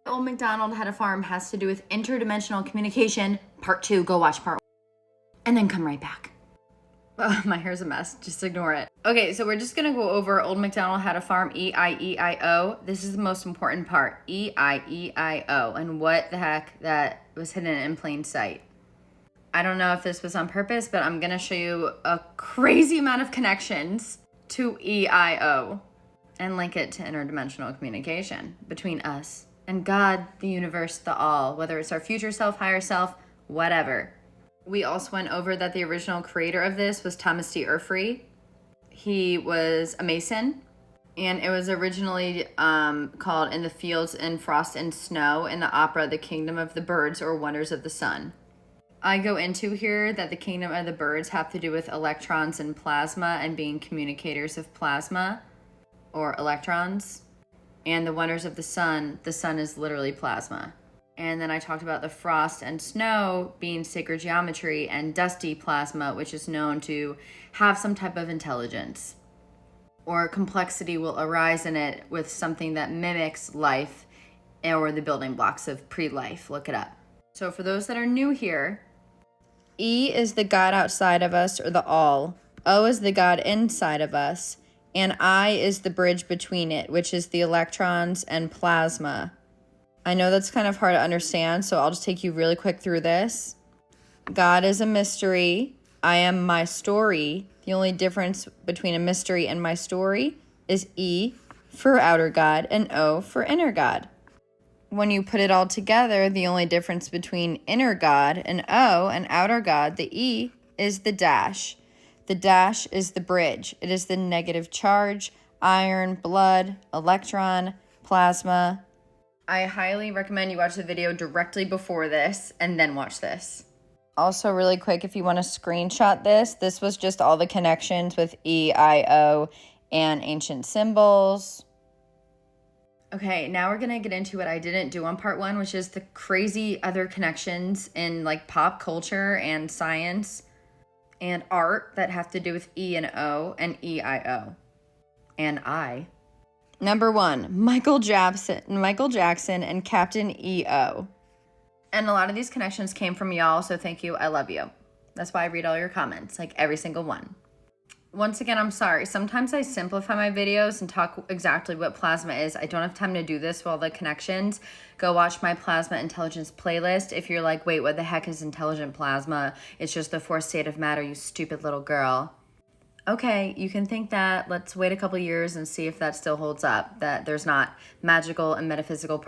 Old MacDonald Had a Farm has to do with interdimensional communication. Part 2, go watch part 1. And then come right back. Oh, my hair's a mess. Just ignore it. Okay, so we're just going to go over Old MacDonald Had a Farm, EIEIO. This is the most important part, EIEIO, and what the heck that was hidden in plain sight. I don't know if this was on purpose, but I'm going to show you a crazy amount of connections to EIO and link it to interdimensional communication between us and God, the universe, the all, whether it's our future self, higher self, whatever. We also went over that the original creator of this was Thomas D. Urfrey. He was a Mason, and it was originally called In the Fields in Frost and Snow in the opera The Kingdom of the Birds or Wonders of the Sun. I go into here that the Kingdom of the Birds have to do with electrons and plasma and being communicators of plasma or electrons. And the Wonders of the Sun is literally plasma. And then I talked about the frost and snow being sacred geometry and dusty plasma, which is known to have some type of intelligence. Or complexity will arise in it with something that mimics life or the building blocks of pre-life. Look it up. So for those that are new here, E is the God outside of us or the all. O is the God inside of us. And I is the bridge between it, which is the electrons and plasma. I know that's kind of hard to understand, so I'll just take you really quick through this. God is a mystery. I am my story. The only difference between a mystery and my story is E for outer God and O for inner God. When you put it all together, the only difference between inner God and O and outer God, the E, is the dash. The dash is the bridge. It is the negative charge, iron, blood, electron, plasma. I highly recommend you watch the video directly before this and then watch this. Also, really quick, if you want to screenshot this was just all the connections with EIO and ancient symbols. Okay, now we're going to get into what I didn't do on part 1, which is the crazy other connections in like pop culture and science and art that have to do with E and O and EIO and I. Number 1, Michael Jackson and Captain EO. And a lot of these connections came from y'all, so thank you. I love you. That's why I read all your comments, like every single one. Once again, I'm sorry. Sometimes I simplify my videos and talk exactly what plasma is. I don't have time to do this with all the connections. Go watch my plasma intelligence playlist. If you're like, wait, what the heck is intelligent plasma? It's just the fourth state of matter, you stupid little girl. Okay, you can think that. Let's wait a couple years and see if that still holds up, that there's not magical and metaphysical